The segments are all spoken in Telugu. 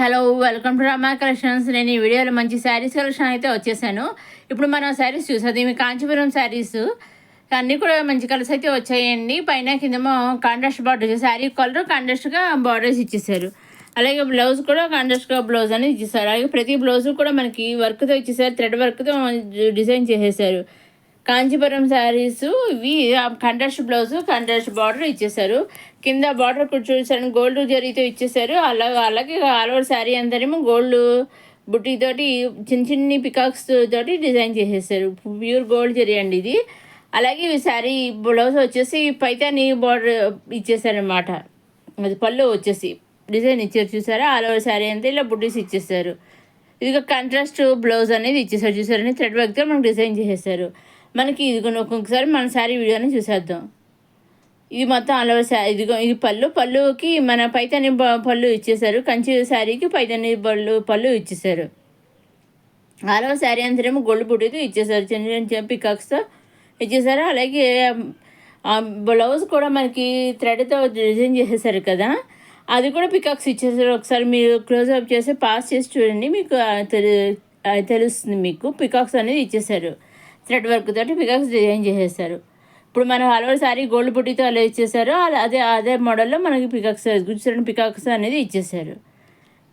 Hello welcome to Rama collections. నేను ఈ వీడియోలో మంచి శారీస్ కలెక్షన్ అయితే వచ్చేసాను. ఇప్పుడు మనం శారీస్ చూసేది మీ కాంచీపురం శారీస్ అన్నీ కూడా మంచి కలర్స్ అయితే వచ్చాయండి. పైన కిందేమో కాంట్రాస్ట్ బార్డర్ శారీ కలర్ కాంట్రాస్ట్గా బార్డర్స్ ఇచ్చేసారు. అలాగే బ్లౌజ్ కూడా కాంట్రాస్ట్గా బ్లౌజ్ అనేది ఇచ్చేసారు. అలాగే ప్రతి బ్లౌజ్ కూడా మనకి వర్క్తో ఇచ్చేసారు, థ్రెడ్ వర్క్తో డిజైన్ చేసేసారు. కాంచీపురం శారీస్ ఇవి కాంట్రాస్ట్ బ్లౌజ్ కాంట్రాస్ట్ బార్డర్ ఇచ్చేసారు. కింద బార్డర్ చూసాను గోల్డ్ జరీతో ఇచ్చేసారు. అలాగే ఆల్ ఓవర్ శారీ అందరేమో గోల్డ్ బుట్టితోటి చిన్న చిన్ని పికాక్స్ తోటి డిజైన్ చేసేసారు. ప్యూర్ గోల్డ్ జరీ అండి ఇది. అలాగే ఈ శారీ బ్లౌజ్ వచ్చేసి పైతాని బార్డర్ ఇచ్చేసారనమాట. అది పళ్ళు వచ్చేసి డిజైన్ ఇచ్చారు చూసారా. ఆల్ ఓవర్ శారీ అంతా ఇలా బుట్టీస్ ఇచ్చేసారు. ఇది కాంట్రాస్ట్ బ్లౌజ్ అనేది ఇచ్చేసారు చూసారని థ్రెడ్ వర్క్తో మనకు డిజైన్ చేసేసారు. మనకి ఇది ఒక్కొక్కసారి మన శారీ వీడియోని చూసేద్దాం. ఇది మొత్తం ఆల్ ఓవర్ శారీ. ఇది పళ్ళుకి మన పైతాని పళ్ళు ఇచ్చేసారు. కంచి శారీకి పైతాని పళ్ళు ఇచ్చేసారు. ఆల్ ఓవర్ శారీ అంతేమో గోల్డ్ బుట్టితో ఇచ్చేసారు, చిన్న చిన్న పికాక్స్తో ఇచ్చేసారు. అలాగే బ్లౌజ్ కూడా మనకి థ్రెడ్తో డిజైన్ చేసేసారు కదా, అది కూడా పికాక్స్ ఇచ్చేసారు. ఒకసారి మీరు క్లోజ్అప్ చేసి పాస్ చేసి చూడండి, మీకు తెలుస్తుంది. మీకు పికాక్స్ అనేది ఇచ్చేసారు, థ్రెడ్ వర్క్ తోటి పికాక్స్ డిజైన్ చేసేసారు. ఇప్పుడు మన ఆల్ ఓవర్ శారీ గోల్డ్ బుట్టితో అలా ఇచ్చేసారు. అదే మోడల్లో మనకి పికాక్స్ గుర్చిన పికాక్స్ అనేది ఇచ్చేసారు.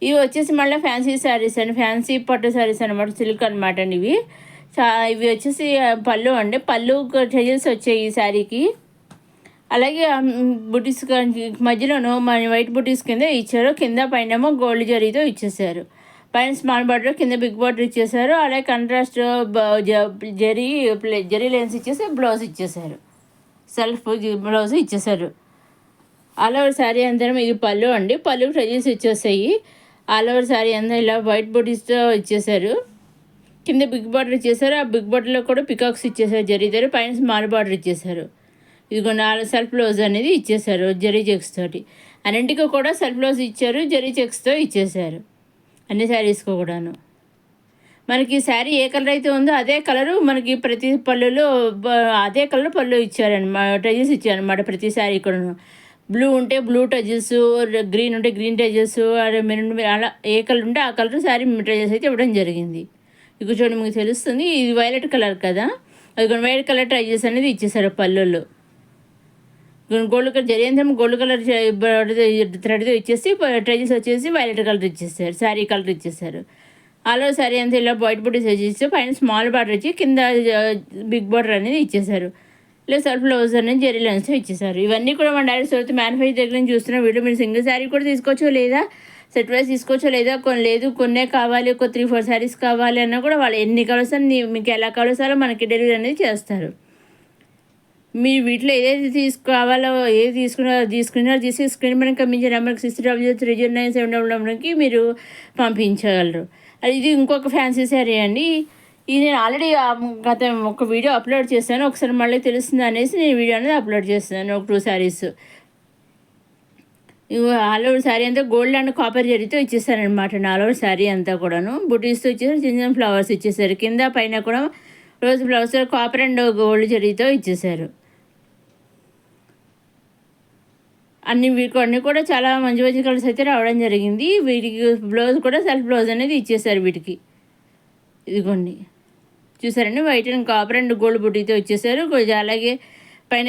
ఇవి వచ్చేసి మళ్ళీ ఫ్యాన్సీ శారీస్ అండి, ఫ్యాన్సీ పట్టు శారీస్ అనమాట, సిల్క్ అనమాట అండి ఇవి. ఇవి వచ్చేసి పళ్ళు అండి, పళ్ళు టెజిల్స్ వచ్చాయి ఈ శారీకి. అలాగే బుటీస్ మధ్యలోనూ మన వైట్ బుటీస్ కింద ఇచ్చారు. కింద పైనేమో గోల్డ్ జరీతో ఇచ్చేసారు. పైన స్మాల్ బార్డర్, కింద బిగ్ బార్డర్ ఇచ్చేసారు. అలాగే కాంట్రాస్ట్ జరీ లైన్స్ ఇచ్చేసి బ్లౌజ్ ఇచ్చేసారు, సెల్ఫ్ బ్లౌజ్ ఇచ్చేసారు. ఆల్ ఓవర్ శారీ అందరం ఇది పళ్ళు అండి, పళ్ళు టెజిల్స్ ఇచ్చేసాయి. ఆల్ ఓవర్ శారీ అందరూ ఇలా వైట్ బుటీస్తో ఇచ్చేసారు. కింద బిగ్ బార్డర్ ఇచ్చేసారు. ఆ బిగ్ బార్డర్లో కూడా పికాక్స్ ఇచ్చేసారు జరీతో. పైన స్మాల్ బార్డర్ ఇచ్చేసారు. ఇదిగో 4 సెల్ఫ్ బ్లౌజ్ అనేది ఇచ్చేసారు జరీ చెక్స్ తోటి. అన్నింటికి కూడా సెల్ఫ్ బ్లౌజ్ ఇచ్చారు, జరీ చెక్స్తో ఇచ్చేసారు అన్ని శారీస్కి కూడాను. మనకి శారీ ఏ కలర్ అయితే ఉందో అదే కలరు మనకి ప్రతి పళ్ళులో అదే కలర్ పళ్ళు ఇచ్చారనమాట, టెజిల్స్ ఇచ్చారనమాట ప్రతి శారీ కూడాను. బ్లూ ఉంటే బ్లూ టెజిల్స్, గ్రీన్ ఉంటే గ్రీన్ టెజిల్స్, మెరూన్ అలా ఏ కలర్ ఉంటే ఆ కలర్ శారీ టెజిల్స్ అయితే ఇవ్వడం జరిగింది. ఇక చూడండి మీకు తెలుస్తుంది. ఇది వైలెట్ కలర్ కదా, అది వైట్ కలర్ టెజిల్స్ అనేది ఇచ్చేసారు పళ్ళుల్లో. గోల్డ్ కలర్ జరీ అంతా గోల్డ్ కలర్ థ్రెడ్తో ఇచ్చేసి టెజిల్స్ వచ్చేసి వైలెట్ కలర్ ఇచ్చేసారు, శారీ కలర్ ఇచ్చేసారు. ఆల్ ఓవర్ శారీ అంతా ఇలా వైట్ బుటీస్ వచ్చేసి పైన స్మాల్ బార్డర్ వచ్చి కింద బిగ్ బార్డర్ అనేది ఇచ్చేసారు. ఇలా సెల్ఫ్ బ్లౌజ్ అనేది జరీ లైన్స్తో ఇచ్చేసారు. ఇవన్నీ కూడా మన డైరెక్ట్ సొంత మ్యానుఫ్యాక్చర్ దగ్గర నుంచి చూస్తున్న వీడియో. మీరు సింగిల్ శారీ కూడా తీసుకోవచ్చో, లేదా సెట్ వైజ్ తీసుకోవచ్చో, లేదా కొన్నే కావాలి, ఒక 3-4 శారీస్ కావాలి అన్నా కూడా వాళ్ళు ఎన్ని కలర్స్ అని మీకు ఎలా కలర్సాలో మనకి డెలివరీ అనేది చేస్తారు. మీరు వీటిలో ఏదైతే తీసుకోవాలో ఏది తీసుకున్నారో తీసి స్క్రీన్ పైన కమించే నెంబర్కి 60003097 మీరు పంపించగలరు. ఇది ఇంకొక ఫ్యాన్సీ శారీ అండి. ఇది నేను ఆల్రెడీ గత ఒక వీడియో అప్లోడ్ చేశాను, ఒకసారి మళ్ళీ తెలుస్తుంది అనేసి నేను వీడియో అనేది అప్లోడ్ చేస్తాను. ఒక 2 శారీస్ ఆల్ ఓవర్ శారీ అంతా గోల్డ్ అండ్ కాపర్ జరీతో ఇచ్చేసారనమాట. ఆల్ ఓవర్ శారీ అంతా కూడాను బుటీస్తో ఇచ్చేసారు, చిన్న చిన్న ఫ్లవర్స్ ఇచ్చేసారు. కింద పైన కూడా rose flowers copper and gold జరీతో ఇచ్చేసారు. అన్నీ కూడా చాలా మంచి మంచి కలర్స్ అయితే రావడం జరిగింది. వీటికి బ్లౌజ్ కూడా సెల్ఫ్ బ్లౌజ్ అనేది ఇచ్చేసారు వీటికి. ఇదిగోండి చూసారండి, white and copper and gold బుట్టీతో ఇచ్చేసారు. అలాగే పైన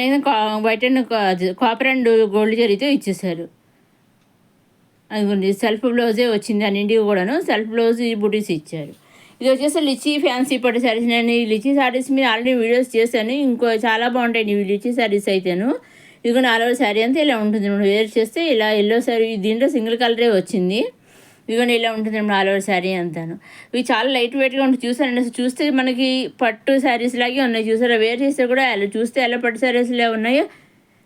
white and copper and gold జరీతో ఇచ్చేసారు. అదిగోండి సెల్ఫ్ బ్లౌజే వచ్చింది, అన్నింటికి కూడాను సెల్ఫ్ బ్లౌజ్ ఈ బుటీస్ ఇచ్చారు. ఇది వచ్చేసి లిచీ ఫ్యాన్సీ పట్టు శారీస్. నేను ఈ లిచీ శారీస్ మీద ఆల్రెడీ వీడియోస్ చేశాను, ఇంకో చాలా బాగుంటాయి ఇవి లిచీ శారీస్ అయితేను. ఇదిగో ఆల్ ఓవర్ శారీ అంతా ఇలా ఉంటుంది. మనం వేర్ చేస్తే ఇలా ఎల్లో శారీ, దీంట్లో సింగిల్ కలరే వచ్చింది. ఇదిగోండి ఇలా ఉంటుంది ఆల్ ఓవర్ శారీ అంతాను. ఇవి చాలా లైట్ వెయిట్గా ఉంటుంది. చూసారండి, చూస్తే మనకి పట్టు శారీస్ లాగే ఉన్నాయి. చూసారా, వేర్ చేస్తే కూడా చూస్తే ఎలా పట్టు శారీస్లా ఉన్నాయో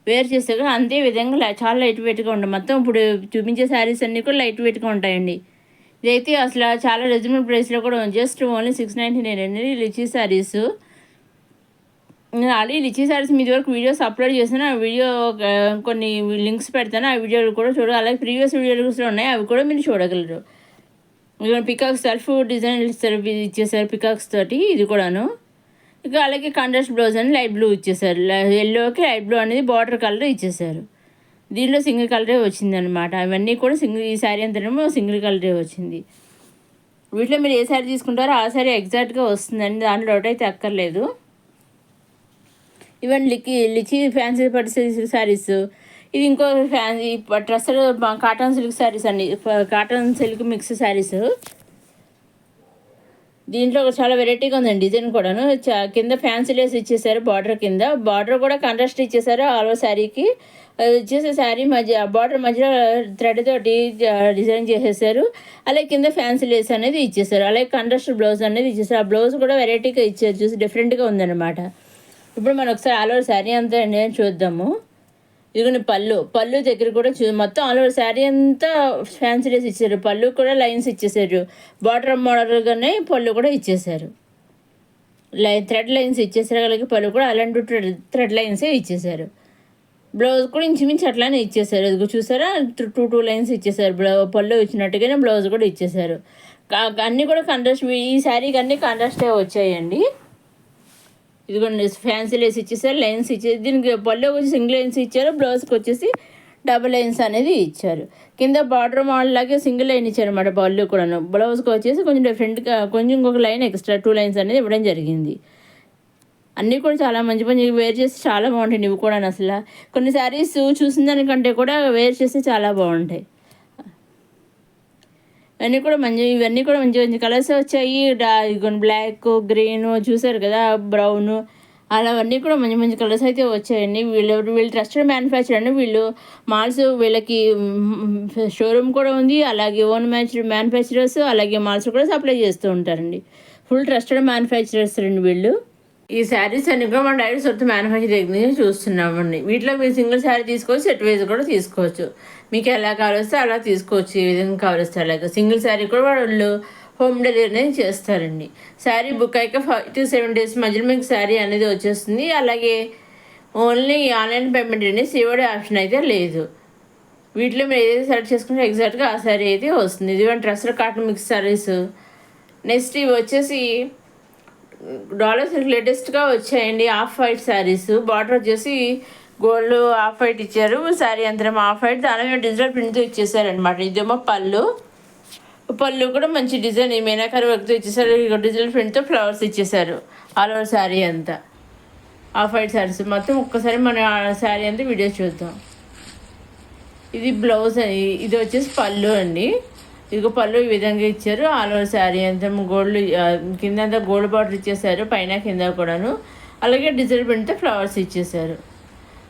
వేర్ చేస్తే కూడా అంతే విధంగా చాలా లైట్ వెయిట్గా ఉంటాయి. మొత్తం ఇప్పుడు చూపించే శారీస్ అన్నీ కూడా లైట్ వెయిట్గా ఉంటాయండి. ఇదైతే అసలు చాలా రీజనబుల్ ప్రైస్లో కూడా జస్ట్ ఓన్లీ 699 అండి లిచీ శారీస్. నేను ఆల్రెడీ లిచీ శారీస్ మీ వరకు వీడియోస్ అప్లోడ్ చేస్తాను. ఆ వీడియో కొన్ని లింక్స్ పెడతాను, ఆ వీడియోలు కూడా చూడాలి. అలాగే ప్రీవియస్ వీడియోలు కూడా ఉన్నాయి, అవి కూడా మీరు చూడగలరు. పికాక్స్ సెల్ఫ్ డిజైన్ ఇచ్చేసారు పికాక్స్ తోటి. ఇది కూడాను ఇక అలాగే కాంట్రాస్ట్ బ్లౌజ్ అని లైట్ బ్లూ ఇచ్చేసారు. ఎల్లోకి లైట్ బ్లూ అనేది బార్డర్ కలర్ ఇచ్చేసారు. దీనిలో సింగిల్ కలరే వచ్చిందనమాట. అవన్నీ కూడా ఈ శారీ అంతనేమో సింగిల్ కలరే వచ్చింది. వీటిలో మీరు ఏ శారీ తీసుకుంటారో ఆ శారీ ఎగ్జాక్ట్గా వస్తుందండి, దాంట్లో డౌట్ అయితే అక్కర్లేదు. ఈవెన్ లిచి ఫ్యాన్సీ పట్టు సిల్క్ శారీస్, ఇది ఇంకో fancy dresser cotton silk saris అండి, కాటన్ సిల్క్ మిక్స్ శారీస్. దీంట్లో చాలా వెరైటీగా ఉందండి డిజైన్ కూడాను. కింద ఫ్యాన్సీ లేస్ ఇచ్చేసారు, బార్డర్ కూడా కాంట్రాస్ట్ ఇచ్చేసారు ఆల్ ఓవర్ శారీకి. అది వచ్చేసి శారీ బార్డర్ మధ్యలో థ్రెడ్ తోటి డిజైన్ చేసేసారు. అలాగే కింద ఫ్యాన్సీ లేస్ అనేది ఇచ్చేసారు. అలాగే కాంట్రాస్ట్ బ్లౌజ్ అనేది ఇచ్చేసారు. ఆ బ్లౌజ్ కూడా వెరైటీగా ఇచ్చారు, చూసి డిఫరెంట్గా ఉందన్నమాట. ఇప్పుడు మనం ఒకసారి ఆల్ ఓవర్ శారీ అంతా చూద్దాము. ఇదిగోండి పళ్ళు దగ్గర కూడా మొత్తం ఆల్ ఓవర్ శారీ అంతా ఫ్యాన్సీ లేస్ ఇచ్చారు. పళ్ళు కూడా లైన్స్ ఇచ్చేసారు, బార్డర్ మోడల్గానే పళ్ళు కూడా ఇచ్చేసారు. థ్రెడ్ లైన్స్ ఇచ్చేసారు. అలాగే పళ్ళు కూడా అలాంటి థ్రెడ్ లైన్సే ఇచ్చేసారు. బ్లౌజ్ కూడా ఇంచుమించు అట్లానే ఇచ్చేసారు. ఇదిగో చూసారా, టూ లైన్స్ ఇచ్చేసారు. పళ్ళు ఇచ్చినట్టుగానే బ్లౌజ్ కూడా ఇచ్చేసారు. అన్నీ కూడా కాంట్రాస్ట్, ఈ శారీకి అన్నీ కాంట్రాస్టే వచ్చాయండి. ఇదిగోండి ఫ్యాన్సీ లేస్ ఇచ్చేసారు, లైన్స్ ఇచ్చేసి దీనికి పళ్ళు వచ్చి సింగిల్ లైన్స్ ఇచ్చారు, బ్లౌజ్కి వచ్చేసి డబుల్ లైన్స్ అనేది ఇచ్చారు. కింద బార్డర్ మోడల్ లాగే సింగిల్ లైన్ ఇచ్చారు అన్నమాట పళ్ళు కూడాను. బ్లౌజ్కి వచ్చేసి కొంచెం డిఫరెంట్గా కొంచెం ఇంకొక లైన్ ఎక్స్ట్రా 2 లైన్స్ అనేది ఇవ్వడం జరిగింది. అన్నీ కూడా చాలా మంచి వేర్ చేసి చాలా బాగుంటాయి. ఇవి కూడా అసలు కొన్ని శారీస్ చూసిన దానికంటే కూడా వేర్ చేసి చాలా బాగుంటాయి. ఇవన్నీ కూడా మంచి మంచి కలర్స్ వచ్చాయి. బ్లాక్, గ్రీన్ చూసారు కదా, బ్రౌన్, అలావన్నీ కూడా మంచి మంచి కలర్స్ అయితే వచ్చాయండి. వీళ్ళు ట్రస్టెడ్ మ్యానుఫ్యాక్చర్ అండి. వీళ్ళు మాల్స్, వీళ్ళకి షోరూమ్ కూడా ఉంది, అలాగే ఓన్ మ్యానుఫ్యాక్చరర్స్, అలాగే మాల్స్ కూడా సప్లై చేస్తూ ఉంటారండి. ఫుల్ ట్రస్టెడ్ మ్యానుఫ్యాక్చరర్స్ అండి వీళ్ళు. ఈ శారీస్ అన్ని కూడా మనం డైరెక్ట్ సొంత మ్యానుఫ్యాక్చర్ దగ్గర నుంచి చూస్తున్నామండి. వీటిలో మీరు సింగిల్ శారీ తీసుకోవచ్చు, సెట్ వైజ్ కూడా తీసుకోవచ్చు. మీకు ఎలా కావలిస్తే అలా తీసుకోవచ్చు, ఏ విధంగా కావలిస్తే అలాగే. సింగిల్ శారీ కూడా వాళ్ళు హోమ్ డెలివరీ అనేది చేస్తారండి. శారీ బుక్ అయ్యాక 5 to 7 days మధ్యలో మీకు శారీ అనేది వచ్చేస్తుంది. అలాగే ఓన్లీ ఆన్లైన్ పేమెంట్ అండి, సిఓడి ఆప్షన్ అయితే లేదు. వీటిలో మీరు ఏదైతే సెలెక్ట్ చేసుకుంటే ఎగ్జాక్ట్గా ఆ శారీ అయితే వస్తుంది. ఇది dresser cotton mix saris. Next ఇవి వచ్చేసి డాలర్స్ లేటెస్ట్గా వచ్చాయండి, ఆఫ్ వైట్ శారీస్. బార్డర్ వచ్చేసి గోల్డ్ ఆఫ్ వైట్ ఇచ్చారు, శారీ అంతరం ఆఫ్ వైట్, దాని డిజిటల్ ప్రింట్తో ఇచ్చేసారనమాట. ఇదేమో పళ్ళు కూడా మంచి డిజైన్ మీనాకారి వర్క్తో ఇచ్చేసారు. డిజిటల్ ప్రింట్తో ఫ్లవర్స్ ఇచ్చేసారు ఆల్ ఓవర్ శారీ అంతా. ఆఫ్ వైట్ శారీస్ మొత్తం ఒక్కసారి మన శారీ అంతా వీడియో చూద్దాం. ఇది బ్లౌజ్, ఇది వచ్చేసి పళ్ళు అండి. ఇదిగో పళ్ళు ఈ విధంగా ఇచ్చారు. ఆల్ ఓవర్ శారీ అంతా గోల్డ్, కింద అంతా గోల్డ్ బార్డర్ ఇచ్చేసారు, పైన కింద కూడాను. అలాగే డిజిటల్ ప్రింట్తో ఫ్లవర్స్ ఇచ్చేసారు.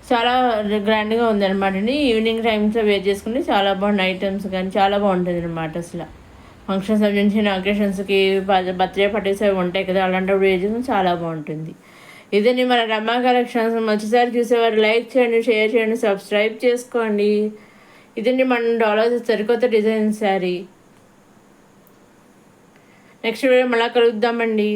చాలా గ్రాండ్గా ఉందన్నమాట అండి. ఈవినింగ్ టైమ్స్లో వేర్ చేసుకుంటే చాలా బాగుంది. ఐటమ్స్ కానీ చాలా బాగుంటుంది అనమాట. అసలు ఫంక్షన్స్ సంబంధించిన అకేషన్స్కి, బర్త్డే పార్టీస్ అవి ఉంటాయి కదా, అలాంటప్పుడు వేర్ చేసుకుని చాలా బాగుంటుంది. ఇదండి మన రమా కలెక్షన్స్. మంచిసారి చూసేవారు లైక్ చేయండి, షేర్ చేయండి, సబ్స్క్రైబ్ చేసుకోండి. ఇదండి మన డాలర్స్ సరికొత్త డిజైన్ శారీ. నెక్స్ట్ వీడియో మళ్ళీ కలుద్దామండి.